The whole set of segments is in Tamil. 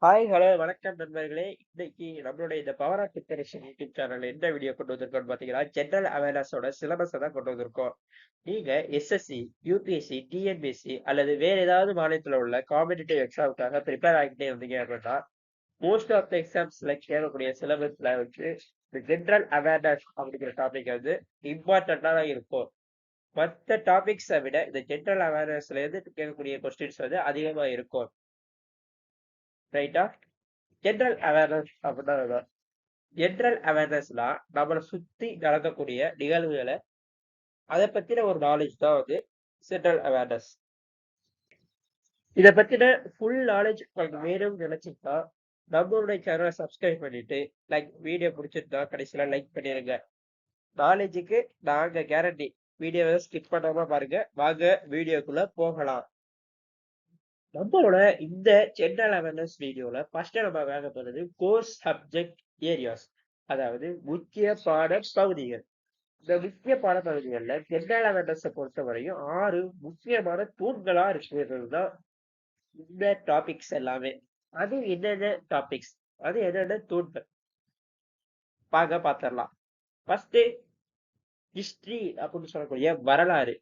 ஹாய், ஹலோ, வணக்கம் நண்பர்களே. இன்னைக்கு நம்மளுடைய இந்த பவர் ஆஃப் ப்ரிப்பரேஷன் யூடியூப் சேனல்ல என்ன வீடியோ கொண்டு வந்திருக்கோம்னு பார்த்தீங்கன்னா, ஜெனரல் அவேர்னஸோட சிலபஸ தான் கொண்டு வந்திருக்கோம். நீங்க எஸ்எஸ்சி, யுபிஎஸ்சி, டிஎன்பிஎஸ்சி அல்லது வேற ஏதாவது மாநிலத்துல உள்ள காம்படிட்டிவ் எக்ஸாமுக்காக ப்ரிப்பேர் ஆகிட்டே இருந்தீங்க அப்படின்னா, மோஸ்ட் ஆஃப் த எக்ஸாம்ஸ்ல கேட்கக்கூடிய சிலபஸ்ல வந்து இந்த ஜெனரல் அவேர்னஸ் அப்படிங்கிற டாபிக் வந்து இம்பார்ட்டண்டா தான் இருக்கும். மத்த டாபிக்ஸை விட இந்த ஜெனரல் அவேர்னஸ்ல இருந்து கேட்கக்கூடிய கொஸ்டின்ஸ் வந்து அதிகமா இருக்கும். ரைட்டா? ஜெனரல் அவேர்னஸ் அப்படின்னா ஜெனரல் அவேர்னஸ்னா நம்மளை சுத்தி நடக்கக்கூடிய நிகழ்வுகளை அதை பத்தின ஒரு நாலேஜ் தான் வந்து ஜெனரல் அவேர்னஸ். இதை பத்தின ஃபுல் நாலேஜ் உங்களுக்கு வேணும்னு நினைச்சிட்டா நம்மளுடைய சேனலை சப்ஸ்கிரைப் பண்ணிட்டு வீடியோ பிடிச்சிருந்தா கடைசியில லைக் பண்ணிருங்க. நாலேஜுக்கு நாங்க கேரண்டி. வீடியோவை ஸ்கிப் பண்ணாம பாருங்க. வாங்க வீடியோக்குள்ள போகலாம். நம்மளோட இந்த ஜெனரல் அவேர்னஸ் வீடியோல ஃபர்ஸ்ட் நம்ம பார்க்க போறது கோர்ஸ் சப்ஜெக்ட் ஏரியாஸ், அதாவது முக்கிய பாட பகுதிகள். இந்த முக்கிய பாடப்பகுதிகள்ல ஜெனரல் அவேர்னஸை பொறுத்தவரையும் 6 முக்கியமான தூண்களா இருக்கிறது தான் இந்த டாபிக்ஸ் எல்லாமே. அது என்னென்ன டாபிக்ஸ், அது என்னென்ன தூண்கள் பார்த்துடலாம். ஃபர்ஸ்ட் ஹிஸ்டரி அப்படின்னு சொல்லக்கூடிய வரலாறு,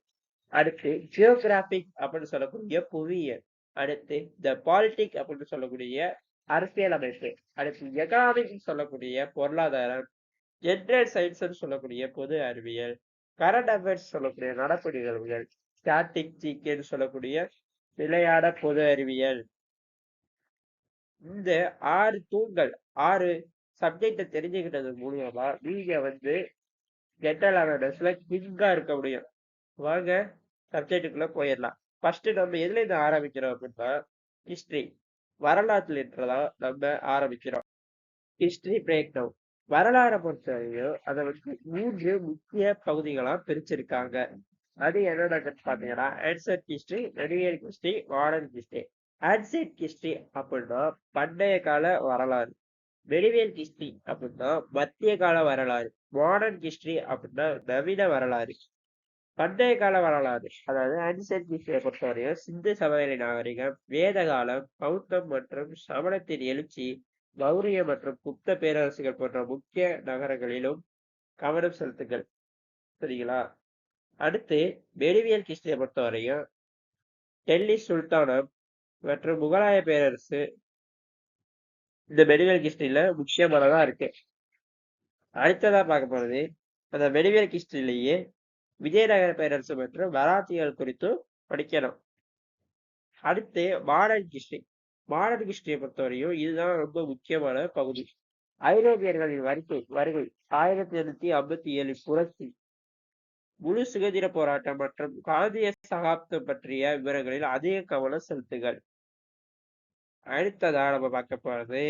அடுத்து ஜியோகிராபிக் அப்படின்னு சொல்லக்கூடிய புவியியல், அடுத்து த பாலிடிக் அப்படின்னு சொல்லக்கூடிய அரசியல் அமைப்பு, அடுத்து எகனாமிக் சொல்லக்கூடிய பொருளாதாரம், ஜெனரல் சயின்ஸ் சொல்லக்கூடிய பொது அறிவியல், கரண்ட் அஃபேர்ஸ் சொல்லக்கூடிய நடப்பு நிகழ்வுகள், ஸ்டாட்டிக் ஜிகேன்னு சொல்லக்கூடிய நிலையான பொது அறிவியல். இந்த 6 தூண்கள், 6 சப்ஜெக்ட தெரிஞ்சுக்கிட்டது மூலியமா நீங்க வந்து ஜெனரல் அவேர்னஸ்ல குவிக்கா இருக்க முடியும். வாங்க சப்ஜெக்டுக்குள்ள போயிடலாம். ஃபர்ஸ்ட் நம்ம எதுல இருந்து ஆரம்பிக்கிறோம் அப்படின்னா, ஹிஸ்டரி, வரலாற்றுல இருந்துதான் நம்ம ஆரம்பிக்கிறோம். History break down. வரலாறை பொறுத்தவரையும் அதை வந்து 3 முக்கிய பகுதிகளா பிரிச்சிருக்காங்க. அது என்னென்னு பாத்தீங்கன்னா ancient history, medieval history, modern history. Ancient history அப்படின்னா பண்டைய கால வரலாறு, மெடிவல் ஹிஸ்டரி அப்படின்னா மத்திய கால வரலாறு, மாடர்ன் ஹிஸ்டரி அப்படின்னா நவீன வரலாறு. பண்டைய கால வரலாறு அதாவது ஏன்ஷியன்ட் ஹிஸ்டரியை பொறுத்தவரையும் சிந்து சமவெளி நாகரிகம், வேத காலம், பௌத்தம் மற்றும் சமணத்தின் எழுச்சி, மௌரிய மற்றும் குப்த பேரரசுகள் போன்ற முக்கிய நகரங்களிலும் கவனம் செலுத்துங்கள். சரிங்களா? அடுத்து மெடிவியல் ஹிஸ்டரியை பொறுத்தவரையும் டெல்லி சுல்தானம் மற்றும் முகலாய பேரரசு இந்த மெடிவியல் ஹிஸ்டரியில முக்கியமானதா இருக்கு. அடுத்ததா பார்க்க போறது அந்த மெடிவியல் ஹிஸ்டரியிலேயே விஜயநகர பேரரசு மற்றும் மராத்தியர்கள் குறித்தும் படிக்கணும். அடுத்து மாடர்ன் ஹிஸ்டரி. மாடர்ன் ஹிஸ்டரியை பொறுத்தவரையும் இதுதான் ரொம்ப முக்கியமான பகுதி. ஐரோப்பியர்களின் வருகை 1857 புரட்சி, முழு சுதந்திர போராட்டம் மற்றும் காந்திய சகாப்தம் பற்றிய விவரங்களில் அதிக கவனம் செலுத்துகள். அடுத்ததா நம்ம பார்க்க போறது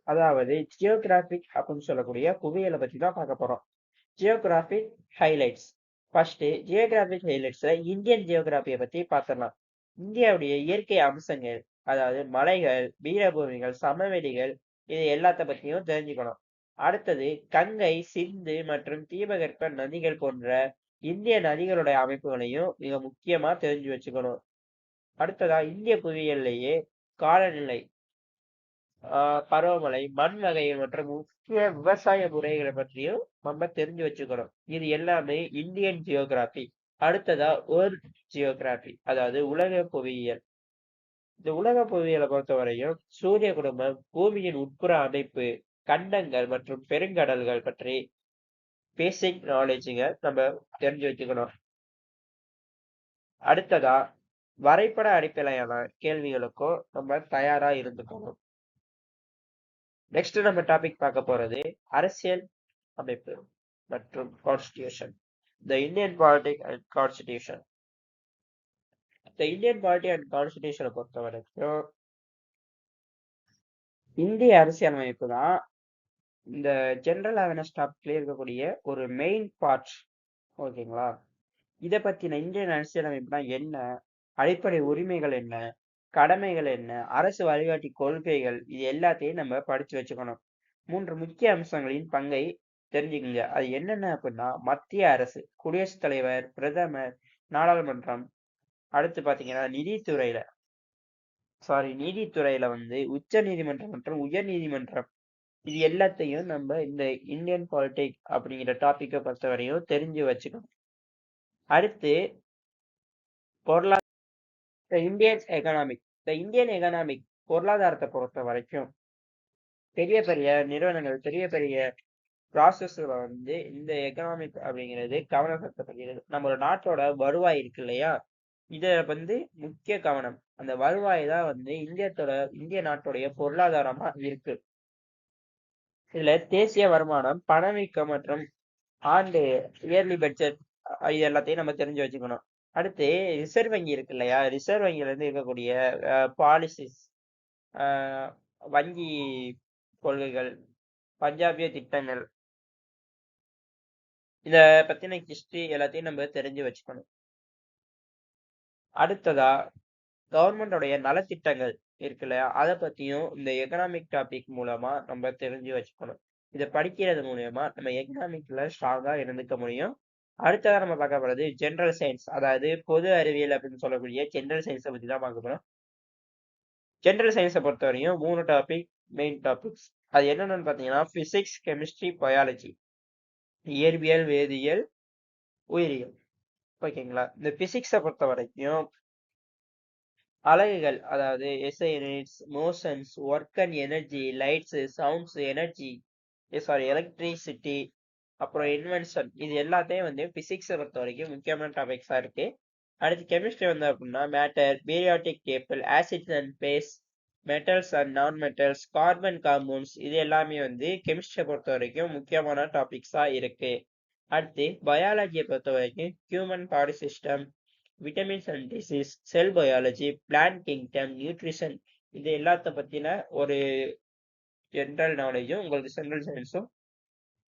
அதாவது ஜியோகிராபிக் அப்படின்னு சொல்லக்கூடிய புவியியலை பத்தி தான் பார்க்க போறோம். Geographic highlights. ஃபர்ஸ்ட் ஜியோகிராபிக் ஹைலைட்ஸ்ல இந்தியன் ஜியோகிராபியை பத்தி பார்த்துடலாம். இந்தியாவுடைய இயற்கை அம்சங்கள், அதாவது மலைகள், பீடபூமிகள், சமவெளிகள், இது எல்லாத்த பத்தியும் தெரிஞ்சுக்கணும். அடுத்தது கங்கை, சிந்து மற்றும் தீபகற்ப நதிகள் போன்ற இந்திய நதிகளுடைய அமைப்புகளையும் மிக முக்கியமா தெரிஞ்சு வச்சுக்கணும். அடுத்ததா இந்திய புவியியல்லையே காலநிலை, பருவமழை, மண் வகைகள் மற்றும் முக்கிய விவசாய முறைகளை பற்றியும் நம்ம தெரிஞ்சு வச்சுக்கணும். இது எல்லாமே இந்தியன் ஜியோகிராபி. அடுத்ததா வேர்ல்ட் ஜியோகிராபி, அதாவது உலக புவியியல். இந்த உலக புவியியலை பொறுத்தவரையும் சூரிய குடும்பம், பூமியின் உட்புற அமைப்பு, கண்டங்கள் மற்றும் பெருங்கடல்கள் பற்றி பேசிக் நாலேஜுங்க நம்ம தெரிஞ்சு வச்சுக்கணும். அடுத்ததா வரைபட அடிப்படையான கேள்விகளுக்கும் நம்ம தயாரா இருந்துக்கணும். நெக்ஸ்ட் நம்ம டாபிக் பார்க்க போறது அரசியல் அமைப்பு மற்றும் constitution. The Indian politic and constitution. The Indian polity and கான்ஸ்டிடியூஷனை பொறுத்த வரைக்கும் இந்திய அரசியல் அமைப்பு தான் இந்த ஜெனரல் அவேர்னஸ் டாபிக்ல இருக்கக்கூடிய ஒரு மெயின் பார்ட். ஓகேங்களா? இதை பத்தின இந்தியன் அரசியலமைப்புனா என்ன, அடிப்படை உரிமைகள் என்ன, கடமைகள் என்ன, அரசு வழிகாட்டி கொள்கைகள், இது எல்லாத்தையும் நம்ம படிச்சு வச்சுக்கணும். 3 முக்கிய அம்சங்களின் பங்கை தெரிஞ்சுக்கங்க. அது என்னென்ன அப்படின்னா மத்திய அரசு, குடியரசுத் தலைவர், பிரதமர், நாடாளுமன்றம். அடுத்து பாத்தீங்கன்னா நிதித்துறையில நீதித்துறையில வந்து உச்ச நீதிமன்றம் மற்றும் உயர் நீதிமன்றம் இது எல்லாத்தையும் நம்ம இந்த இந்தியன் பாலிடிக் அப்படிங்கிற டாபிக்கை பொறுத்தவரையும் தெரிஞ்சு வச்சுக்கணும். அடுத்து பொருளாதார இந்தியன் எகனாமிக் பொருளாதாரத்தை பொறுத்த வரைக்கும் பெரிய பெரிய நிறுவனங்கள், பெரிய பெரிய ப்ராசஸ்ல வந்து இந்த எக்கனாமிக் அப்படிங்கிறது கவனம் செலுத்தப்படுகிறது. நம்ம நாட்டோட வருவாய் இருக்கு இல்லையா, இத வந்து முக்கிய கவனம். அந்த வருவாய் தான் வந்து இந்திய நாட்டுடைய பொருளாதாரமா இருக்கு. இதுல தேசிய வருமானம், பணவீக்கம் மற்றும் ஆண்டு இயர்லி பட்ஜெட் இது எல்லாத்தையும் நம்ம தெரிஞ்சு வச்சுக்கணும். அடுத்து ரிசர்வ் வங்கி இருக்கு இல்லையா, ரிசர்வ் வங்கியில இருந்து இருக்கக்கூடிய பாலிசிஸ், வங்கி கொள்கைகள், பஞ்சாபிய திட்டங்கள், இத பத்தின ஹிஸ்டரி எல்லாத்தையும் நம்ம தெரிஞ்சு வச்சுக்கணும். அடுத்ததா கவர்மெண்டோடைய நலத்திட்டங்கள் இருக்கு இல்லையா, அதை பத்தியும் இந்த எக்கனாமிக் டாபிக் மூலமா நம்ம தெரிஞ்சு வச்சுக்கணும். இதை படிக்கிறது மூலியமா நம்ம எக்கனாமிக்ல ஸ்ட்ராங்கா இருந்துக்க முடியும். அடுத்ததா நம்ம பார்க்க போறது ஜெனரல் சயின்ஸ், அதாவது பொது அறிவியல் அப்படின்னு சொல்லக்கூடிய ஜெனரல் சயின்ஸை பத்தி தான் பார்க்க போறோம். ஜெனரல் சயின்ஸை பொறுத்த வரையும் 3 டாபிக் மெயின் டாபிக்ஸ். அது என்னென்னு பார்த்தீங்கன்னா பிசிக்ஸ், கெமிஸ்ட்ரி, பயாலஜி, இயற்பியல், வேதியியல், உயிரியல். ஓகேங்களா. இந்த பிசிக்ஸை பொறுத்த வரைக்கும் அலகுகள், அதாவது SI units, motions, work and energy, lights, sounds, energy, electricity, அப்புறம் இன்வென்ஷன், இது எல்லாத்தையும் வந்து பிசிக்ஸை பொறுத்த வரைக்கும் முக்கியமான டாபிக்ஸா இருக்கு. அடுத்து கெமிஸ்ட்ரி வந்து அப்படின்னா matter, periodic table, acids and base, metals and non metals, carbon compounds, இது எல்லாமே வந்து கெமிஸ்ட்ரியை பொறுத்த வரைக்கும் முக்கியமான டாபிக்ஸா இருக்கு. அடுத்து பயாலஜியை பொறுத்த வரைக்கும் human body system, vitamins and disease, sell biology, plant kingdom, nutrition, இது எல்லாத்த பத்தின ஒரு ஜென்ரல் நாலேஜும் உங்களுக்கு ஜெனரல் சயின்ஸும்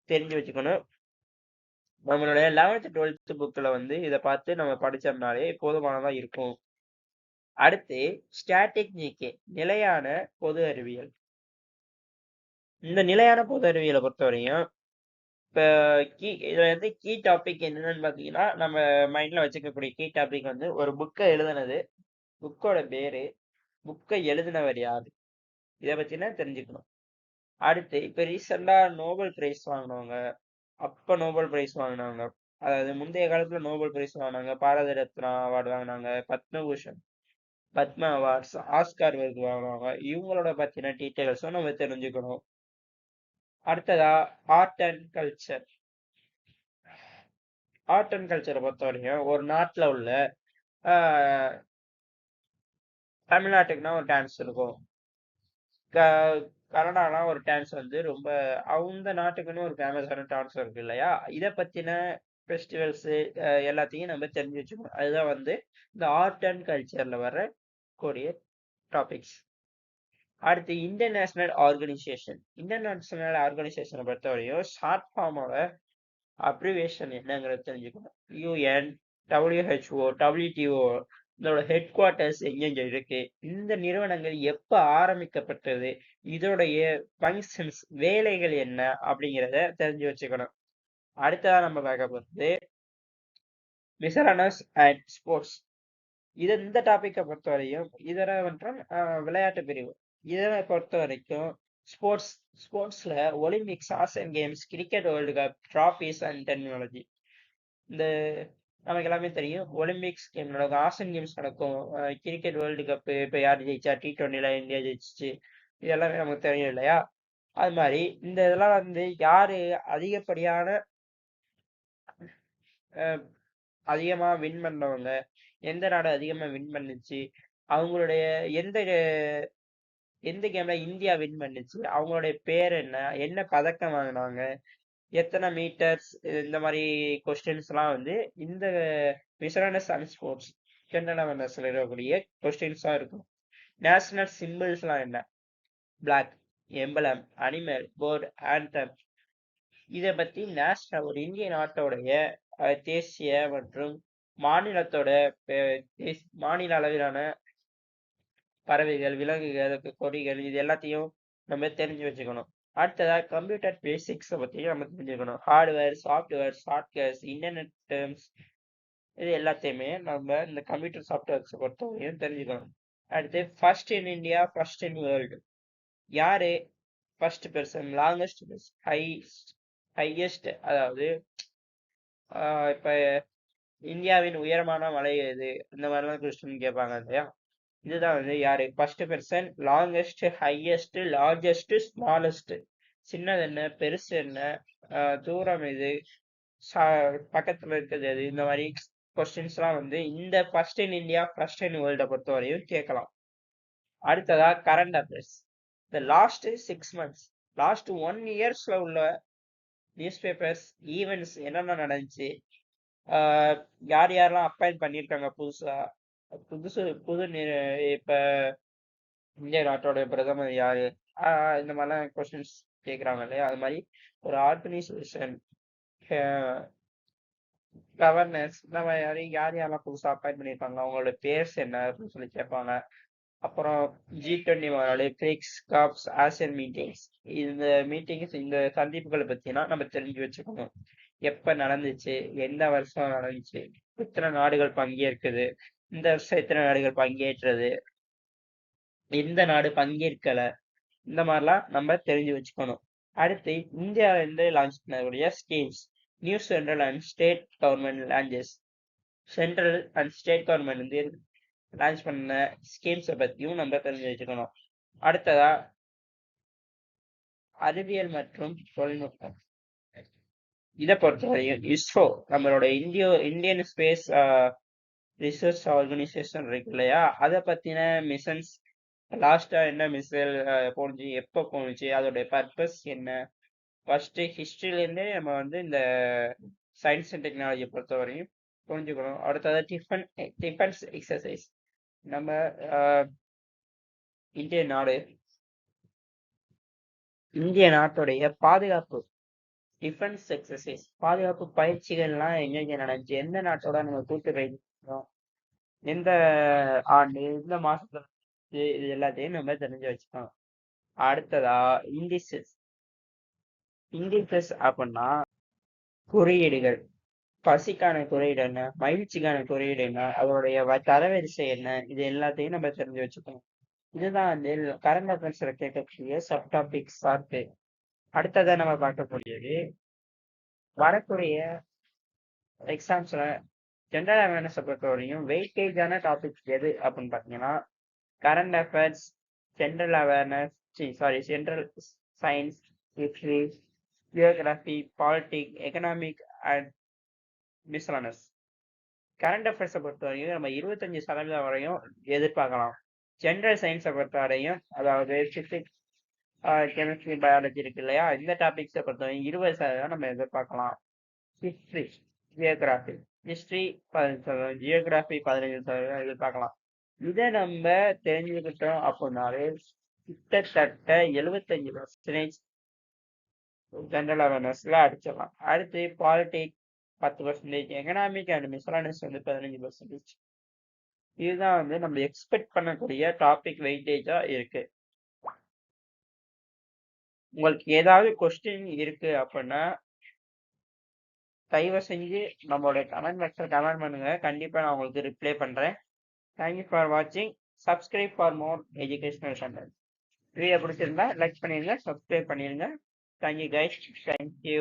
தெரிஞ்சு வச்சுக்கணும். நம்மளுடைய 11th 12th புக்ல வந்து இதை பார்த்து நம்ம படிச்சோம்னாலே போதுமானதா இருக்கும். அடுத்து ஸ்டாட்டிக் ஜிகே, நிலையான பொது அறிவியல். இந்த நிலையான பொது அறிவியலை பொறுத்தவரையும் இப்போ இதுல வந்து கீ டாபிக் என்னன்னு பாத்தீங்கன்னா, நம்ம மைண்ட்ல வச்சுக்கக்கூடிய கீ டாபிக் வந்து ஒரு புக்கை எழுதுனது, புக்கோட பேரு, புக்கை எழுதினவர் யாரு, இதை பத்தினா தெரிஞ்சுக்கணும். அடுத்து இப்ப ரீசெண்டா நோபல் பிரைஸ் வாங்கினவங்க, நோபல் பிரைஸ் வாங்கினவங்க, அதாவது முந்தைய காலத்துல நோபல் பிரைஸ் வாங்கினாங்க, பாரத ரத்னா அவார்டு வாங்கினாங்க, பத்மபூஷன், பத்ம அவார்ட்ஸ், ஆஸ்கார் விருது வாங்கினவங்க, இவங்களோட பத்தின டீட்டெயில்ஸும் நம்ம தெரிஞ்சுக்கணும். அடுத்ததா art and culture. Art and கல்ச்சரை பொறுத்த வரைக்கும் ஒரு நாட்டுல உள்ள தமிழ்நாட்டுக்குன்னா ஒரு டான்ஸ் இருக்கும், கனடானா ஒரு டான்ஸ் வந்து ரொம்ப அந்த நாட்டுக்குன்னு ஒரு ஃபேமஸான டான்ஸ் இருக்கு இல்லையா, இதை பத்தின ஃபெஸ்டிவல்ஸ் எல்லாத்தையும் நம்ம தெரிஞ்சு வச்சுக்கணும். அதுதான் வந்து இந்த ஆர்ட் அண்ட் கல்ச்சர்ல வர கூடிய டாபிக்ஸ். அடுத்து இன்டர்நேஷனல் ஆர்கனைசேஷனை பொறுத்தவரையும் ஷார்ட் ஃபார்மோட அப்ரிவேஷன் என்னங்கிறத தெரிஞ்சுக்கணும். யூஎன், WHO, WTO, இதோட ஹெட் குவார்ட்டர்ஸ் எங்கெங்க இருக்கு, இந்த நிறுவனங்கள் எப்ப ஆரம்பிக்கப்பட்டது, இதோடைய ஃபங்க்ஷன்ஸ், வேலைகள் என்ன அப்படிங்கிறத தெரிஞ்சு வச்சுக்கணும். அடுத்ததா நம்ம பார்க்க போகிறது மிசரனஸ் அண்ட் ஸ்போர்ட்ஸ். இந்த டாபிக்கை பொறுத்த வரையும் இதர மற்றும் விளையாட்டு பிரிவு, இதை பொறுத்த வரைக்கும் ஸ்போர்ட்ஸ்ல Olympics, Asian Games, cricket World Cup, trophies and technology. இந்த நமக்கு எல்லாமே தெரியும், ஒலிம்பிக்ஸ் கேம் நடக்கும், ஆசியன் கேம்ஸ் நடக்கும், கிரிக்கெட் வேர்ல்டு கப் இப்போ யார் ஜெயிச்சா, T20ல இந்தியா ஜெயிச்சிச்சு, இது எல்லாமே நமக்கு தெரியும் இல்லையா. அது மாதிரி இந்த இதெல்லாம் வந்து யாரு அதிகமா வின் பண்ணவங்க, எந்த நாடு அதிகமா வின் பண்ணுச்சு, அவங்களுடைய எந்த கேம்ல இந்தியா வின் பண்ணுச்சு, அவங்களுடைய பேர் என்ன பதக்கம் வாங்கினாங்க, எத்தனை மீட்டர்ஸ், இந்த மாதிரி கொஸ்டின்ஸ் எல்லாம் வந்து இந்த மிசரனஸ் அண்ட் ஸ்போர்ட்ஸ் ஜெனரல் அவேர்னஸ்ல இருக்கக்கூடிய கொஸ்டின்ஸா இருக்கும். நேஷனல் சிம்பிள்ஸ் எல்லாம் என்ன, flag, emblem, animal, bird, anthem, இதை பத்தி ஒரு இந்திய நாட்டோடைய தேசிய மற்றும் மாநிலத்தோட மாநில அளவிலான பறவைகள், விலங்குகள், கொடிகள், இது எல்லாத்தையும் நம்ம தெரிஞ்சு வச்சுக்கணும். அடுத்ததா கம்ப்யூட்டர் பேசிக்ஸை பத்தி நம்ம தெரிஞ்சுக்கணும். Hardware, software, shortcuts, internet terms, இது எல்லாத்தையுமே நம்ம இந்த கம்ப்யூட்டர் சாஃப்ட்வேர்ஸை பொறுத்தவரையும் தெரிஞ்சுக்கணும். அடுத்து first in India, first in world. யாரு ஃபர்ஸ்ட் பெர்சன், லாங்கஸ்ட், ஹையஸ்ட், அதாவது இப்ப இந்தியாவின் உயரமான மலை எது, இந்த மாதிரிலாம் கொஸ்டின் கேட்பாங்க இல்லையா. இதுதான் வந்து யாரு first person, longest, highest, largest, smallest. சின்னது என்ன, பெருசு என்ன, தூரம் இது, பக்கத்துல இருக்கிறது எது, இந்த மாதிரி கொஸ்டின்ஸ் எல்லாம் வந்து இந்த first in India, first in வேர்ல்ட பொறுத்த வரையும் கேட்கலாம். அடுத்ததா கரண்ட் அஃபேர்ஸ். இந்த லாஸ்ட் 6 months, லாஸ்ட் 1 yearsல உள்ள நியூஸ் பேப்பர்ஸ், ஈவெண்ட்ஸ் என்னென்ன நடந்துச்சு, யார் யாரெல்லாம் அப்பாயிண்ட் பண்ணியிருக்காங்க புதுசா, இப்ப இந்திய நாட்டோட பிரதமர் யாரு, இந்த மாதிரிலாம் கொஸ்டின்ஸ் கேட்குறாங்க இல்லையா. அது மாதிரி ஒரு ஆர்கனைசேஷன், கவர்னர்ஸ், இந்த மாதிரி யார் யாரெல்லாம் புதுசா அப்பாயிண்ட் பண்ணியிருக்காங்க, அவங்களோட பேர்ஸ் என்ன அப்படின்னு சொல்லி கேட்பாங்க. அப்புறம் G20 மாநாடு, பிரிக்ஸ், காப்ஸ், ஆசியன் மீட்டிங்ஸ், இந்த மீட்டிங்ஸ், இந்த சந்திப்புகளை பத்தினா நம்ம தெரிஞ்சு வச்சுக்கணும். எப்ப நடந்துச்சு, எந்த வருஷம் நடந்துச்சு, எத்தனை நாடுகள் பங்கேற்குது, இந்த வருஷம் எத்தனை நாடுகள் பங்கேற்றது, எந்த நாடு பங்கேற்கல, இந்த மாதிரிலாம் நம்ம தெரிஞ்சு வச்சுக்கணும். அடுத்து இந்தியாவில இருந்து லான்ச் பண்ணக்கூடிய schemes, new central and state government launches. Central and state government வந்து லான்ச் பண்ண ஸ்கீம்ஸை பத்தியும் நம்ம தெரிஞ்சு வச்சுக்கணும். அடுத்ததா அறிவியல் மற்றும் தொழில்நுட்பம். இதை பொறுத்தவரையும் இஸ்ரோ, நம்மளோட இந்தியன் ஸ்பேஸ் ரிசர்ச் ஆர்கனைசேஷன் இருக்கு இல்லையா, அதை பத்தின மிஷன்ஸ், லாஸ்டா என்ன மிசைல் போனுச்சு, எப்போ போனுச்சு, அதோடைய பர்பஸ் என்ன, ஃபர்ஸ்ட் ஹிஸ்டரியில இருந்தே நம்ம வந்து இந்த சயின்ஸ் அண்ட் டெக்னாலஜி பொறுத்தவரையும் புரிஞ்சுக்கணும். அடுத்தது டிஃபென்ஸ் எக்ஸசைஸ். நம்ம இந்திய நாட்டுடைய பாதுகாப்பு டிஃபென்ஸ் எக்ஸசைஸ், பாதுகாப்பு பயிற்சிகள்லாம் எங்கெங்க நடந்துச்சு, எந்த நாட்டோட நம்ம கூட்டு பயிற்சிக்கிறோம், எந்த ஆண்டு, எந்த மாசத்துல, இது எல்லாத்தையும் நம்ம தெரிஞ்சு வச்சுக்கணும். அடுத்ததா இண்டிசஸ் அப்படின்னா குறியீடுகள். பசிக்கான குறியீடு என்ன, மகிழ்ச்சிக்கான குறியீடு என்ன, அதோடைய தரவரிசை என்ன, இது எல்லாத்தையும் நம்ம தெரிஞ்சு வச்சுக்கணும். இதுதான் வந்து கரண்ட் அஃபேர்ஸ்ல கேட்கக்கூடிய சப் டாபிக்ஸ் பார்த்து. அடுத்ததான் நம்ம பார்க்கக்கூடியது வரக்கூடிய எக்ஸாம்ஸ்ல ஜெனரல் அவேர்னஸ் பொறுத்தவரையும் வெயிட்டேஜான டாபிக்ஸ் எது அப்படின்னு பார்த்தீங்கன்னா current affairs, general awareness, general science, history, geography, politics, economic and miscellaneous. Current அஃபேர்ஸை பொறுத்தவரையும் நம்ம 25% வரையும் எதிர்பார்க்கலாம். ஜெனரல் சயின்ஸை பொறுத்தவரையும், அதாவது பிசிக்ஸ், கெமிஸ்ட்ரி, பயாலஜி இருக்கு இல்லையா, இந்த டாபிக்ஸை பொறுத்தவரையும் 20% நம்ம எதிர்பார்க்கலாம். ஹிஸ்டரி, ஜியோகிராஃபி, ஹிஸ்டரி 15%, ஜியோகிராஃபி 15% எதிர்பார்க்கலாம். இதை நம்ம தெரிஞ்சுக்கிட்டோம் அப்படின்னாலே கிட்டத்தட்ட 75% ஜெனரல் அவேர்னஸ்ல அடிச்சிடலாம். அடுத்து பாலிட்டிக்ஸ் 10%, எக்கனாமிக் அண்ட் மிஸ்லனஸ் வந்து 15%. இதுதான் வந்து நம்ம எக்ஸ்பெக்ட் பண்ணக்கூடிய டாபிக் வெயிட்டேஜா இருக்கு. உங்களுக்கு ஏதாவது கொஸ்டின் இருக்கு அப்படின்னா தயவு செஞ்சு நம்மளோட கமெண்ட் பாக்ஸ்ல கமெண்ட் பண்ணுங்க, கண்டிப்பா நான் உங்களுக்கு ரிப்ளை பண்றேன். தேங்க்யூ ஃபார் வாட்சிங். Subscribe for more educational channel. Video பிடிச்சிருந்தா லைக் பண்ணிருங்க, சப்ஸ்கிரைப் பண்ணிருங்க. Thank you guys, thank you.